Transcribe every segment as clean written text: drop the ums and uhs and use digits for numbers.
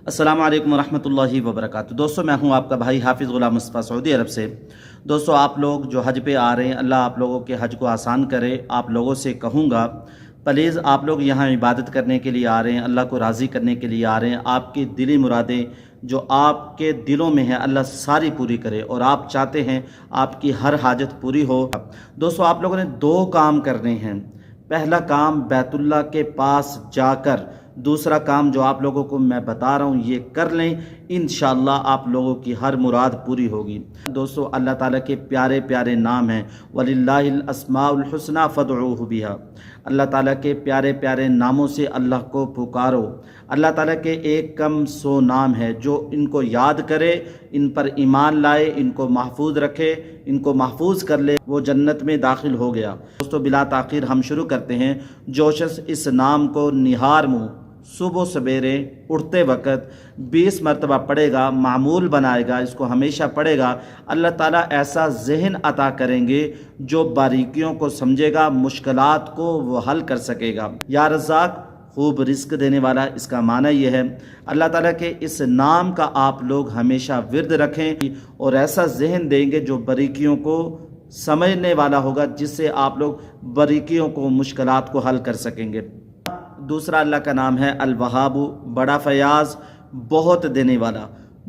अस्सलाम वालेकुम रहमतुल्लाहि व बरकातुहू। दोस्तों, मैं हूं आपका भाई हाफिज़ गुलाम मुस्तफ़ा सऊदी अरब से। दोस्तों, आप लोग जो हज पे आ रहे हैं, अल्लाह आप लोगों के हज को आसान करे। आप लोगों से कहूँगा, प्लीज़ आप लोग यहाँ इबादत करने के लिए आ रहे हैं, अल्लाह को राज़ी करने के लिए आ रहे हैं। आपकी दिली मुरादें जो आपके दिलों में है, अल्लाह सारी पूरी करे, और आप चाहते हैं आपकी हर हाजत पूरी हो। दोस्तों, आप लोगों ने दो काम करने हैं। पहला काम बैतुल्लाह के पास जाकर, दूसरा काम जो आप लोगों को मैं बता रहा हूँ ये कर लें, इंशाअल्लाह आप लोगों की हर मुराद पूरी होगी। दोस्तों, अल्लाह ताला के प्यारे प्यारे नाम हैं, वलिल्लाहिल अस्माउल हुस्ना फदऊहु बिहा। अल्लाह ताला के प्यारे प्यारे नामों से अल्लाह को पुकारो। अल्लाह ताला के एक कम सौ नाम है, जो इनको याद करे, इन पर ईमान लाए, इनको महफूज रखे, इनको महफूज कर ले, वो जन्नत में दाखिल हो गया। दोस्तों, बिला ताखीर हम शुरू करते हैं। जो शख्स इस नाम को निहार मुँह सुबह सवेरे उठते वक़्त 20 मरतबा पढ़ेगा, मामूल बनाएगा, इसको हमेशा पढ़ेगा, अल्लाह ताला ऐसा ज़हन अता करेंगे जो बारीकियों को समझेगा, मुश्किलात को वो हल कर सकेगा। या रज़ाक, खूब रिस्क देने वाला, इसका माना यह है। अल्लाह ताला के इस नाम का आप लोग हमेशा विर्द रखें, और ऐसा जहन देंगे जो बारीकियों को समझने वाला होगा, जिससे आप लोग बारीकियों को, मुश्किलात को हल कर सकेंगे। दूसरा अल्लाह का नाम है अल वहाबु, बड़ा फयाज, बहुत देने वाला।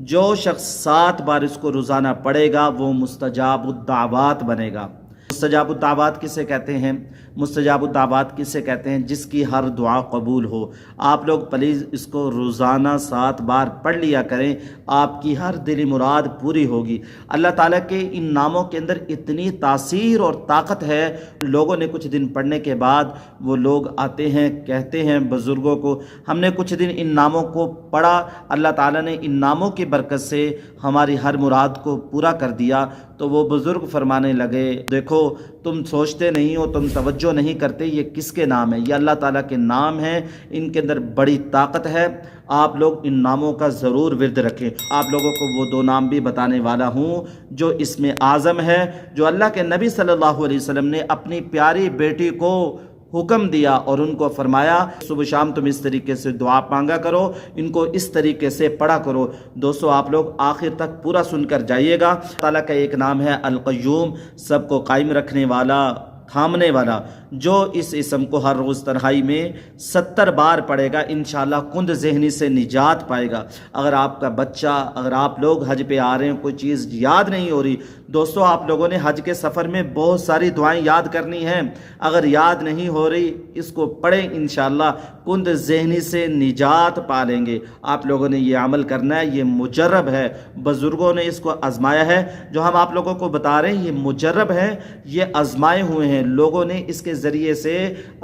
जो शख्स 7 बार इसको रोज़ाना पढ़ेगा वो मुस्तजाबुद्दावात बनेगा। मुस्तजाबुद्दावात किसे कहते हैं? मुस्तजाबुद्दावात किसे कहते हैं? जिसकी हर दुआ कबूल हो। आप लोग प्लीज़ इसको रोज़ाना 7 बार पढ़ लिया करें, आपकी हर दिली मुराद पूरी होगी। अल्लाह ताला के इन नामों के अंदर इतनी तासीर और ताकत है, लोगों ने कुछ दिन पढ़ने के बाद वो लोग आते हैं, कहते हैं बुज़ुर्गों को, हमने कुछ दिन इन नामों को पढ़ा, अल्लाह ताला ने इन नामों की बरकत से हमारी हर मुराद को पूरा कर दिया। तो वो बुज़ुर्ग फरमाने लगे, देखो तुम सोचते नहीं हो, तुम तवज्जो नहीं करते, ये किसके नाम है? ये अल्लाह ताला के नाम हैं, इनके अंदर बड़ी ताकत है। आप लोग इन नामों का ज़रूर विर्द रखें। आप लोगों को वो 2 नाम भी बताने वाला हूँ जो इसमें आज़म है, जो अल्लाह के नबी सल्लल्लाहु अलैहि वसल्लम ने अपनी प्यारी बेटी को हुक्म दिया और उनको फरमाया, सुबह शाम तुम इस तरीके से दुआ मांगा करो, इनको इस तरीके से पढ़ा करो। दोस्तों, आप लोग आखिर तक पूरा सुनकर जाइएगा। ताला का एक नाम है अल क़य्यूम, सबको कायम रखने वाला, थामने वाला। जो इस इसम को हर रोज़ तन्हाई में 70 बार पढ़ेगा, इंशाअल्लाह कुंद ज़हनी से निजात पाएगा। अगर आपका बच्चा, अगर आप लोग हज पे आ रहे हैं, कोई चीज़ याद नहीं हो रही, दोस्तों आप लोगों ने हज के सफ़र में बहुत सारी दुआएं याद करनी हैं, अगर याद नहीं हो रही इसको पढ़ें, इंशाअल्लाह कुंद ज़हनी से निजात पा लेंगे। आप लोगों ने ये अमल करना है, ये मुजर्रब है, बुज़ुर्गों ने इसको आजमाया है। जो हम आप लोगों को बता रहे हैं ये मुजर्रब है, ये आजमाए हुए हैं, लोगों ने इसके ज़रिए से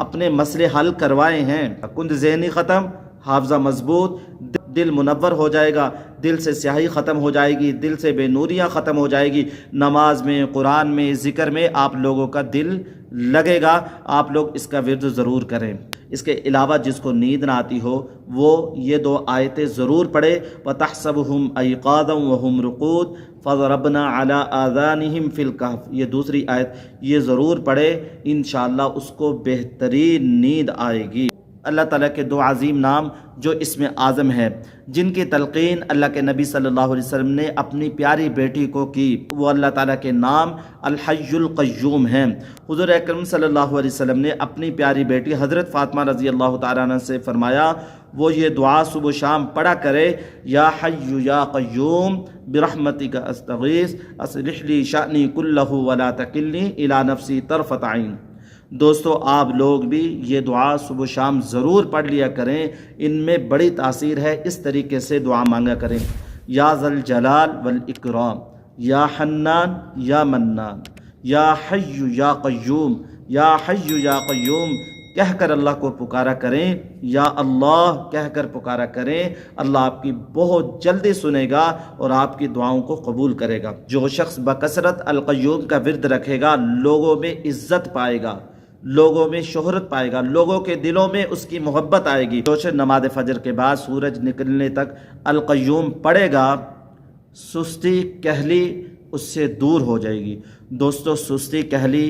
अपने मसले हल करवाए हैं। कुंद ज़हनी ख़त्म, हाफ़ज़ा मजबूत, दिल मुनव्वर हो जाएगा, दिल से स्याही ख़त्म हो जाएगी, दिल से बेनूरियाँ ख़त्म हो जाएगी। नमाज में, कुरान में, ज़िक्र में आप लोगों का दिल लगेगा। आप लोग इसका विर्द ज़रूर करें। इसके अलावा जिसको नींद ना आती हो वो ये 2 आयतें ज़रूर पढ़े। वतहसबुहुम अयक़ादम वहुम रुक़ूद फ़ज़रबना अला आज़ानिहिम फ़िल कहफ़, ये दूसरी आयत ये ज़रूर पढ़े, इंशाअल्लाह उसको बेहतरीन नींद आएगी। अल्लाह ताला के 2 अज़ीम नाम जो इसमें आज़म है, जिनकी तलक़ीन अल्लाह के नबी सल्लल्लाहु अलैहि वसल्लम ने अपनी प्यारी बेटी को की, वो अल्लाह ताला के नाम अल हय्युल क़य्यूम हैं। हुज़ूर अकरम सल्लल्लाहु अलैहि वसल्लम ने अपनी प्यारी बेटी हज़रत फ़ातिमा रज़ी अल्लाह तआला अन्हा से फरमाया, वो ये दुआ सुबह शाम पढ़ा करे, या हय्यु या क़य्यूम बिरहमतिका अस्तगीस अस्लिह ली शअनी कुल्लहु वला तकिलनी इला नफ्सी तरफ़त ऐन। दोस्तों, आप लोग भी ये दुआ सुबह शाम ज़रूर पढ़ लिया करें, इनमें बड़ी तासीर है। इस तरीके से दुआ मांगा करें, या ज़ल जलाल वल इकराम, या हन्नान या मन्नान, या हय्यु या क़य्यूम, या हय्यु या क़य्यूम कहकर अल्लाह को पुकारा करें, या अल्लाह कहकर पुकारा करें। अल्लाह आपकी बहुत जल्दी सुनेगा और आपकी दुआओं को कबूल करेगा। जो शख्स बकसरत अल क़य्यूम का विर्द रखेगा, लोगों में इज़्ज़त पाएगा, लोगों में शोहरत पाएगा, लोगों के दिलों में उसकी मोहब्बत आएगी। जो शख्स नमाज फजर के बाद सूरज निकलने तक अल क़य्यूम पढ़ेगा, सुस्ती कहली उससे दूर हो जाएगी। दोस्तों, सुस्ती कहली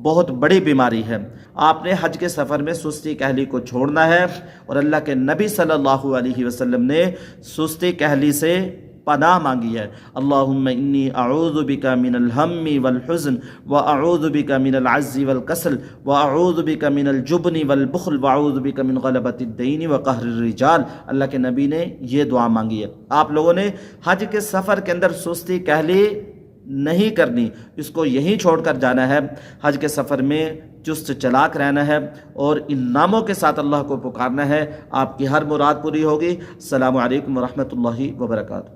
بہت بڑی بیماری ہے۔ آپ نے حج کے سفر میں سستی کہلی کو چھوڑنا ہے، اور اللہ کے نبی صلی اللہ علیہ وسلم نے سستی کہلی سے پناہ مانگی ہے۔ اللہم انی اعوذ بک من الہم والحزن واعوذ بک من العجز والکسل واعوذ بک من الجبن والبخل واعوذ بک من غلبۃ الدین وقہر الرجال۔ اللہ کے نبی نے یہ دعا مانگی ہے۔ آپ لوگوں نے حج کے سفر کے اندر سستی کہلی نہیں کرنی، اس کو یہیں چھوڑ کر جانا ہے۔ حج کے سفر میں چست چلاک رہنا ہے اور ان ناموں کے ساتھ اللہ کو پکارنا ہے، آپ کی ہر مراد پوری ہوگی۔ السلام علیکم ورحمۃ اللہ وبرکاتہ۔